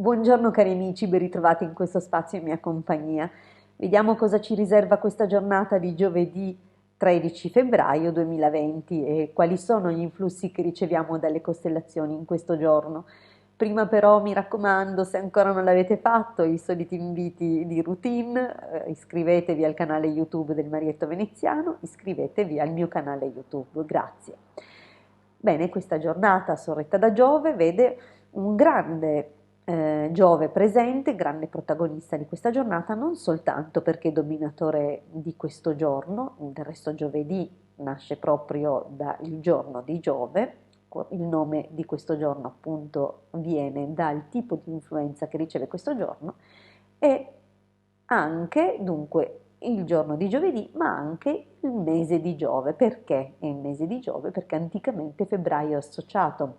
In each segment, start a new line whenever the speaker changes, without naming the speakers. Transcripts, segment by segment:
Buongiorno cari amici, ben ritrovati in questo spazio in mia compagnia. Vediamo cosa ci riserva questa giornata di giovedì 13 febbraio 2020 e quali sono gli influssi che riceviamo dalle costellazioni in questo giorno. Prima però mi raccomando, se ancora non l'avete fatto, i soliti inviti di routine, iscrivetevi al canale YouTube del Marietto Veneziano, iscrivetevi al mio canale YouTube, grazie. Bene, questa giornata sorretta da Giove vede un grande Giove presente, grande protagonista di questa giornata, non soltanto perché è dominatore di questo giorno, del resto giovedì nasce proprio dal giorno di Giove, il nome di questo giorno appunto viene dal tipo di influenza che riceve questo giorno, e anche dunque il giorno di giovedì, ma anche il mese di Giove. Perché è il mese di Giove? Perché anticamente febbraio è associato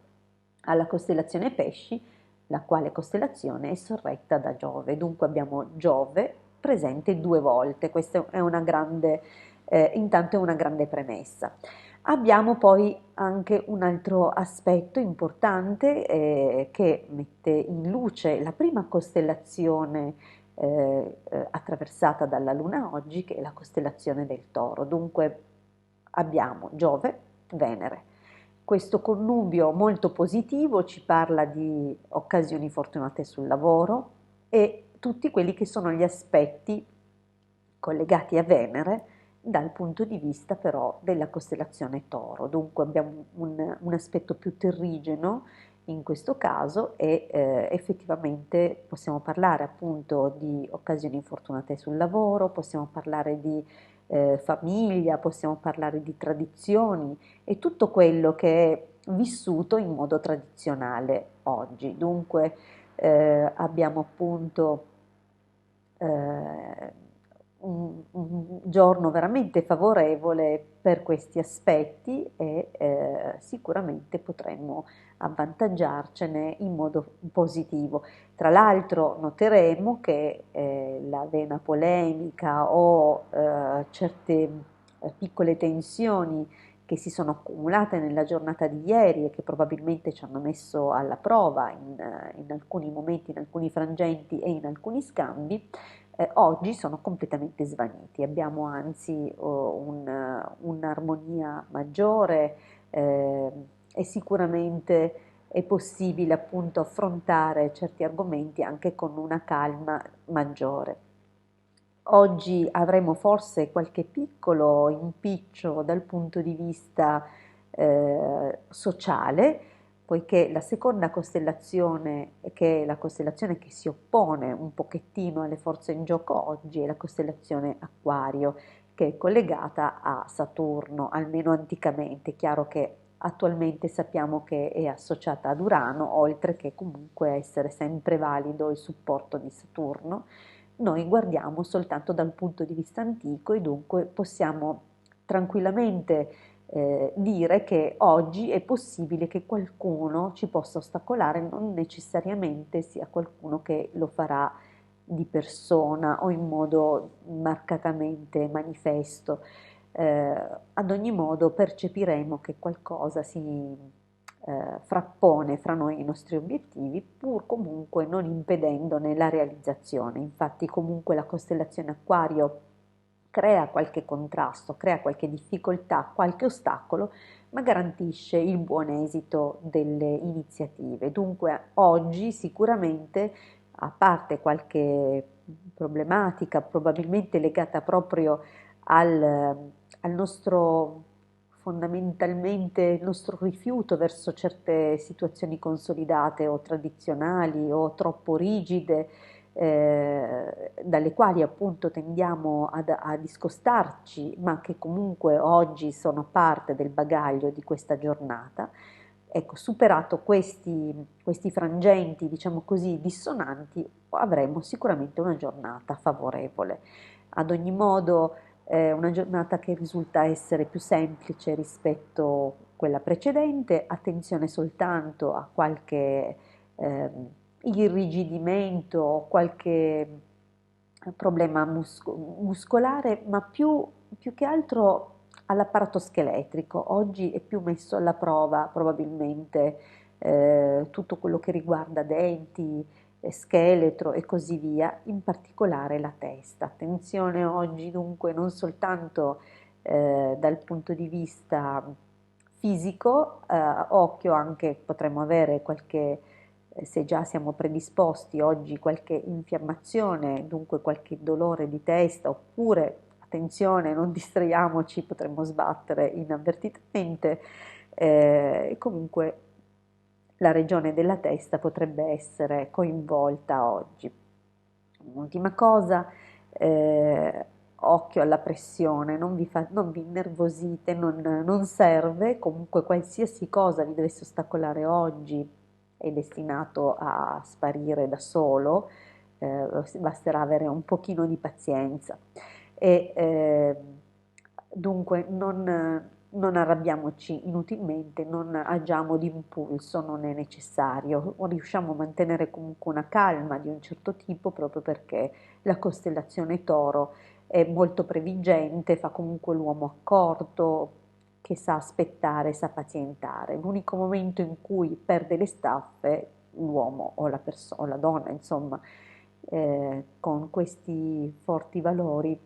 alla costellazione Pesci, la quale costellazione è sorretta da Giove. Dunque abbiamo Giove presente due volte, questa è una grande, intanto è una grande premessa. Abbiamo poi anche un altro aspetto importante che mette in luce la prima costellazione attraversata dalla Luna oggi, che è la costellazione del Toro. Dunque abbiamo Giove, Venere. Questo connubio molto positivo ci parla di occasioni fortunate sul lavoro e tutti quelli che sono gli aspetti collegati a Venere dal punto di vista però della costellazione Toro. Dunque abbiamo un aspetto più terrigeno in questo caso e effettivamente possiamo parlare appunto di occasioni fortunate sul lavoro, possiamo parlare di famiglia, possiamo parlare di tradizioni e tutto quello che è vissuto in modo tradizionale oggi. Dunque abbiamo appunto eh, un giorno veramente favorevole per questi aspetti e sicuramente potremmo avvantaggiarcene in modo positivo. Tra l'altro noteremo che la vena polemica o certe piccole tensioni che si sono accumulate nella giornata di ieri e che probabilmente ci hanno messo alla prova in alcuni momenti, in alcuni frangenti e in alcuni scambi, oggi sono completamente svaniti. Abbiamo anzi un'armonia maggiore e sicuramente è possibile appunto affrontare certi argomenti anche con una calma maggiore. Oggi avremo forse qualche piccolo impiccio dal punto di vista sociale, poiché la seconda costellazione, che è la costellazione che si oppone un pochettino alle forze in gioco oggi, è la costellazione Acquario, che è collegata a Saturno, almeno anticamente. È chiaro che attualmente sappiamo che è associata ad Urano, oltre che comunque essere sempre valido il supporto di Saturno. Noi guardiamo soltanto dal punto di vista antico e dunque possiamo tranquillamente dire che oggi è possibile che qualcuno ci possa ostacolare, non necessariamente sia qualcuno che lo farà di persona o in modo marcatamente manifesto. Ad ogni modo percepiremo che qualcosa si frappone fra noi e i nostri obiettivi, pur comunque non impedendone la realizzazione. Infatti comunque la costellazione Acquario crea qualche contrasto, crea qualche difficoltà, qualche ostacolo, ma garantisce il buon esito delle iniziative. Dunque oggi sicuramente, a parte qualche problematica probabilmente legata proprio al nostro fondamentalmente il nostro rifiuto verso certe situazioni consolidate o tradizionali o troppo rigide, dalle quali appunto tendiamo a discostarci, ma che comunque oggi sono parte del bagaglio di questa giornata. Ecco, superato questi frangenti, diciamo così, dissonanti, avremo sicuramente una giornata favorevole. Ad ogni modo, una giornata che risulta essere più semplice rispetto a quella precedente, attenzione soltanto a qualche irrigidimento o qualche problema muscolare, ma più che altro all'apparato scheletrico. Oggi è più messo alla prova probabilmente tutto quello che riguarda denti scheletro e così via, in particolare la testa. Attenzione oggi dunque non soltanto dal punto di vista fisico, occhio anche potremmo avere qualche, se già siamo predisposti oggi, qualche infiammazione, dunque qualche dolore di testa, oppure attenzione, non distraiamoci, potremmo sbattere inavvertitamente, comunque la regione della testa potrebbe essere coinvolta oggi. Un'ultima cosa, occhio alla pressione, non vi innervosite, non serve, comunque qualsiasi cosa vi dovesse ostacolare oggi è destinato a sparire da solo, basterà avere un pochino di pazienza. E, dunque non arrabbiamoci inutilmente, non agiamo d'impulso, non è necessario, riusciamo a mantenere comunque una calma di un certo tipo proprio perché la costellazione Toro è molto previgente, fa comunque l'uomo accorto, che sa aspettare, sa pazientare. L'unico momento in cui perde le staffe l'uomo o la donna, insomma, con questi forti valori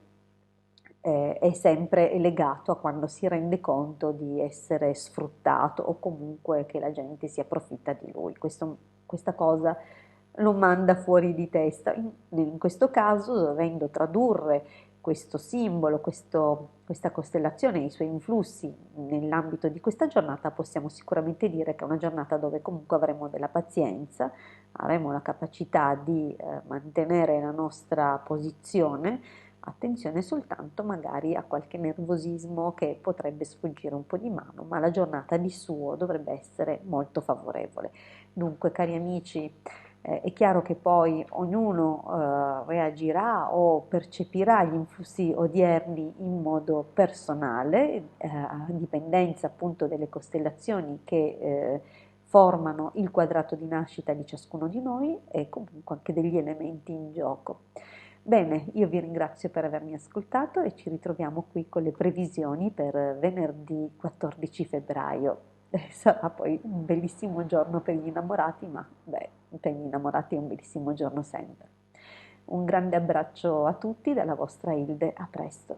è sempre legato a quando si rende conto di essere sfruttato o comunque che la gente si approfitta di lui. Questa cosa lo manda fuori di testa. In questo caso, dovendo tradurre questo simbolo, questa costellazione e i suoi influssi nell'ambito di questa giornata, possiamo sicuramente dire che è una giornata dove comunque avremo della pazienza, avremo la capacità di mantenere la nostra posizione. Attenzione soltanto magari a qualche nervosismo che potrebbe sfuggire un po' di mano, ma la giornata di suo dovrebbe essere molto favorevole. Dunque, cari amici, è chiaro che poi ognuno reagirà o percepirà gli influssi odierni in modo personale, a dipendenza appunto delle costellazioni che formano il quadrato di nascita di ciascuno di noi e comunque anche degli elementi in gioco. Bene, io vi ringrazio per avermi ascoltato e ci ritroviamo qui con le previsioni per venerdì 14 febbraio. Sarà poi un bellissimo giorno per gli innamorati, ma beh, per gli innamorati è un bellissimo giorno sempre. Un grande abbraccio a tutti dalla vostra Hilde, a presto.